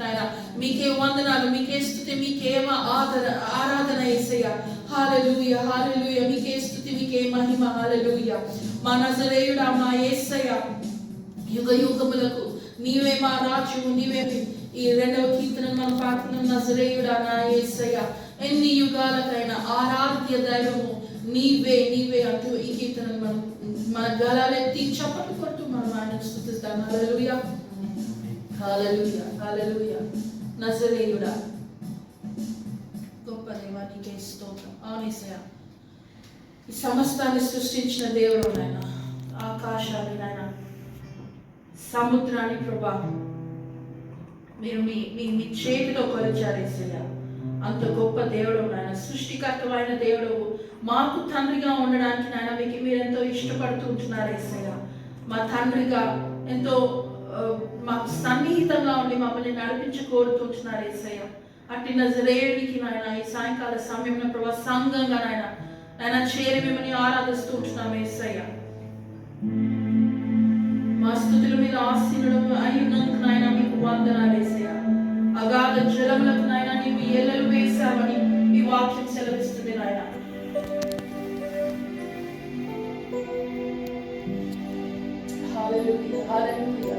నాయన. మీకే వందనాలు, మీకే స్తుతి, మీకే ఆరాధన యేసయ్య. హల్లెలూయా, హల్లెలూయా. మీకే స్తుతి, మీకే మహిమ. హల్లెలూయా. మా నజరేయుడా, మా యేసయ్య, యుగ యుగములకు నీవే మా రాజు, నీవే. ఈ 2వ కీర్తన మనం పాడుతున్నాం. నజరేయుడా నా యేసయ్య, ఎన్ని యుగాలకైనా ఆరాధ్య దైవము నీవే, నీవే అంటూ ఈ కీర్తనను మనం మన గలాలెత్తి చప్పట్లు కొట్టు మనం ఆయన స్తుతిస్తాం. హల్లెలూయా, హల్లెలూయా, హల్లెలూయా. నజరేయుడా, గొప్ప దేవా, నీకే స్తోత్రం. అవునేసయ్య, ఈ సమస్తాన్ని సృష్టించిన దేవుడు నాయన, ఆకాశాన్ని నాయన, సముద్రాన్ని ప్రభా మీరు మీ మీ చేతిలో కొలిచారేసయ్య. అంత గొప్ప దేవుడు నాయన, సృష్టికర్తమైన దేవుడు, మాకు తండ్రిగా ఉండడానికి నాయన మీకు మీరెంతో ఇష్టపడుతూ ఉంటున్నారు యేసయ్య. మా తండ్రిగా ఎంతో మాకు సన్నిహితంగా ఉండి మమ్మల్ని నడిపించి కోరుతుంటున్నారు యేసయ్య. అట్టి నజరేయుడికి నాయన ఈ సాయంకాల సమయంలో ప్రభా సంఘంగా నాయన చేరి మిమ్మల్ని ఆరాధిస్తూ ఉంటున్నాం యేసయ్య. మా స్తుతుల మీద ఆశీనుడు అయినందుకు నాయన మీకు వందనాలు యేసయ్య. అగాధ జలములకు నాయన నీవు ఏలలు వేశావని ఈ వాక్యం సెలవిస్తుంది నాయన. హల్లెలూయా, హల్లెలూయా.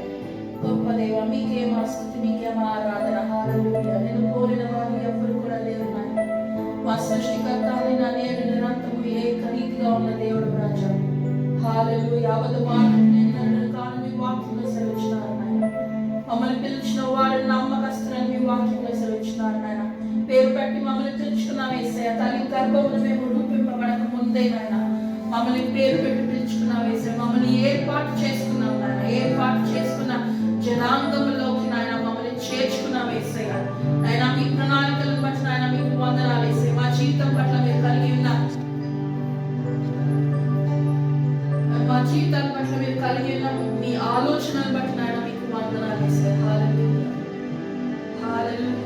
గొప్ప దేవా, మీకే మా స్తుతి, మీకే మా ఆరాధన. హల్లెలూయా. నేను కోరిన వారు ఎవ్వరు కూడా లేరు నాయన. మా సృష్టికర్త నేను నిరంతరము ఏకరీతిగా ఉన్న దేవుడు రాజా. హల్లెలూయా. అబద్ధ మాటలు నేను కాను మీ వాక్యంలో సెలవిచ్చినారు నాయన. మమ్మల్ని పిలిచిన వాడు నమ్మకస్తులని మీ వాక్యంలో సెలవిచ్చినారు నాయన. పేరు పెట్టి మమ్మల్ని పిలుచుకున్నాం యేసయ్య. తల్లి గర్భమును మేము రూపింపబడక ముందే నాయన మమ్మల్ని పేరు పెట్టి పిలుచుకున్నాం యేసయ్య. మమ్మల్ని ఏర్పాటు చేసుకున్నాం నాయన. ఏర్పాటు చేసుకున్న జనాంగంలోకి నాయన మమ్మల్ని చేర్చుకున్నాం యేసయ్య. నాయన మీ ప్రణాళికలను బట్టి నాయన మీకు వందనాలు యేసయ్య. మా జీవితం పట్ల మీరు కలిగి ఉన్న మీ ఆలోచనలు బట్టి నాయన మీకు వందనాలు యేసయ్య. హల్లెలూయా, హల్లెలూయా.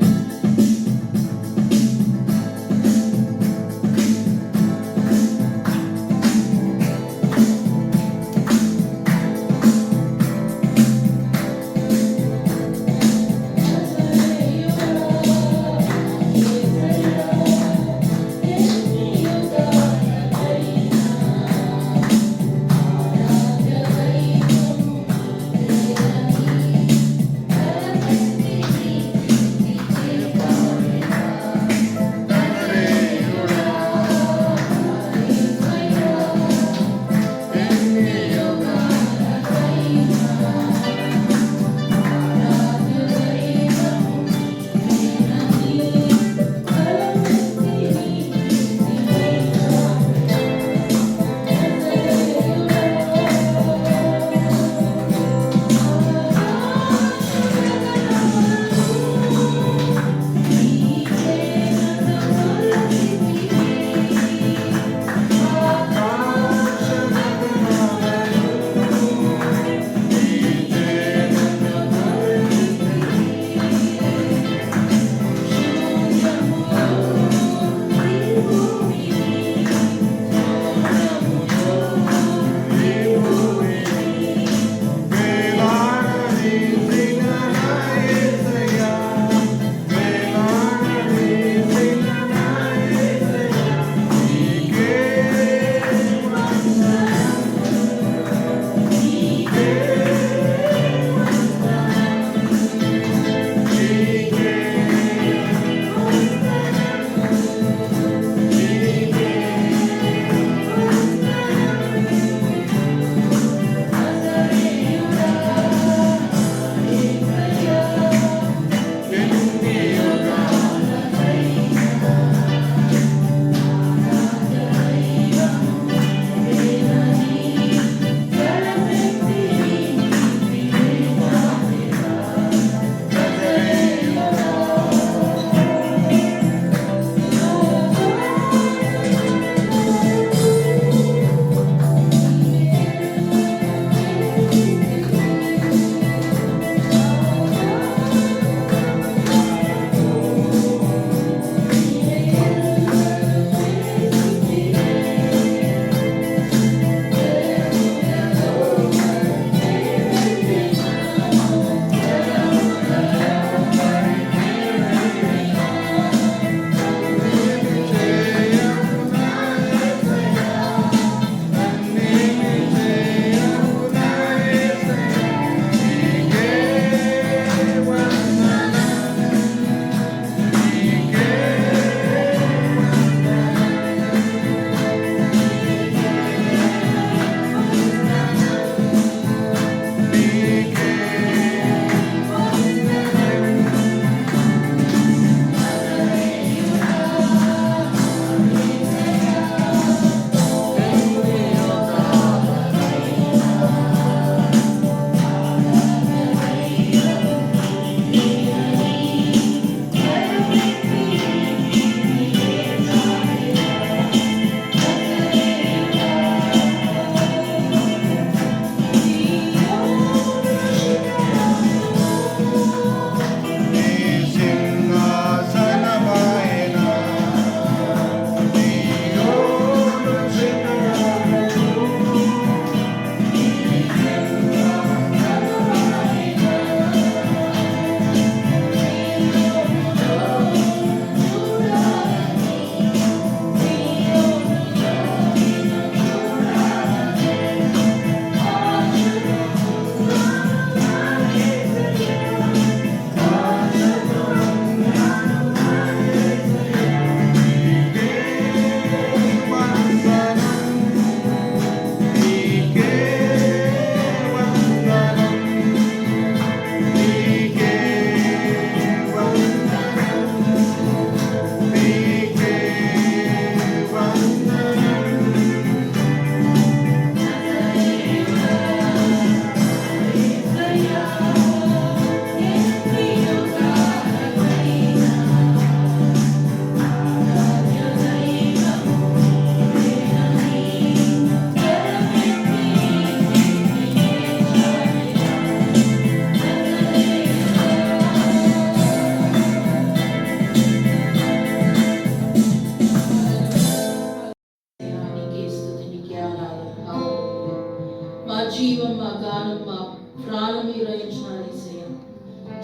ప్రాణం మీరు రయించినారు యేసయ్య,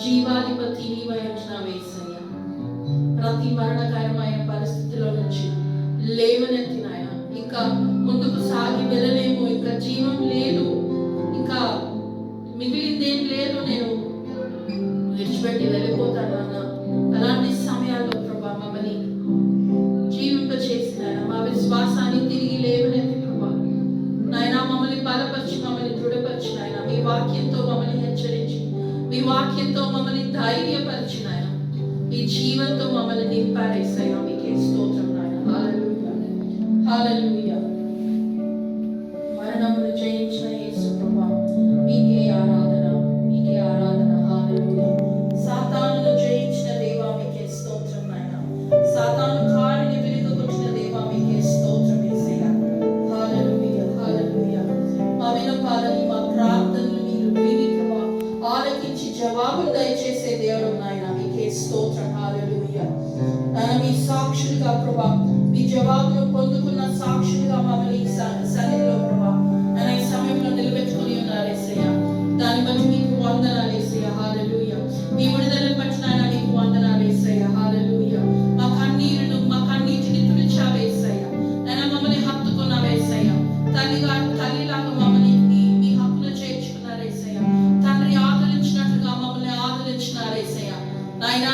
జీవాధిపతి నీవై ఉంచినావు యేసయ్య. ప్రతి మరణకరమైన పరిస్థితిలో నుంచి లేవనెత్తిన ఆయన, ఇంకా ముందుకు సాగి వెళ్ళలేము, ఇంకా జీవం లేదు, ఇంకా మిగిలిందేం లేదు, నేను విడిచిపెట్టి వెళ్ళిపోతాను నాన్న. అలాంటి సమయాల్లో ప్రభా మమ్మల్ని జీవింపచేసిన మా విశ్వాసాన్ని తిరిగి లేవనెత్తి ప్రభా నాయన మమ్మల్ని బలపరిచి మమ్మల్ని దృఢపరిచిన ఆయన, మీ వాక్యంతో మమ్మల్ని హెచ్చరించి, మీ వాక్యంతో మమ్మల్ని ధైర్యపరిచిన ఆయన, మీ జీవంతో మమ్మల్ని నింపారేసాయా. మీకే స్తోత్రం నాయన. హల్లెలూయా, హల్లెలూయా. మరణమును జయించిన యేసు ప్రభా మీకే ఆరాధన, మీకే ఆరాధన. హల్లెలూయా. సాతానును జయించిన దేవా మీకే స్తోత్రం నాయన. సాతాను కాడిని విరుగగొట్టిన దేవా మీకే స్తోత్రం యేసయ్యా. హల్లెలూయా, హల్లెలూయా. మా విన్నపాలని, మా ప్రార్థనలు మీరు విని ప్రభా ఆలకించి జవాబులు దయచేసే దేవుడు నాయన, మీకే స్తోత్రం. హల్లెలూయా. మీ సాక్షులుగా ప్రభా, మీ జవాబును పొందుకున్న సాక్షులుగా మమ్మల్ని సన్నిధిలో ప్రభా ఈ సమయంలో నిలబెట్టుకుని ఉన్నారు యేసయ్యా. దాన్ని బట్టి మీకు వందనాలు యేసయ్యా. హల్లెలూయా. మీ విడుదలను బట్టి నాయన మీకు వందనాలు యేసయ్యా. హల్లెలూయా. మా కన్నీటిని తుడిచావు యేసయ్యా. నాయన మమ్మల్ని హత్తుకున్నావు యేసయ్యా. తల్లిలాగా మమ్మల్ని మీ హక్కును చేర్చుకున్నారు యేసయ్యా. తండ్రి ఆదరించినట్లుగా మమ్మల్ని ఆదరించినారు యేసయ్యా. నాయన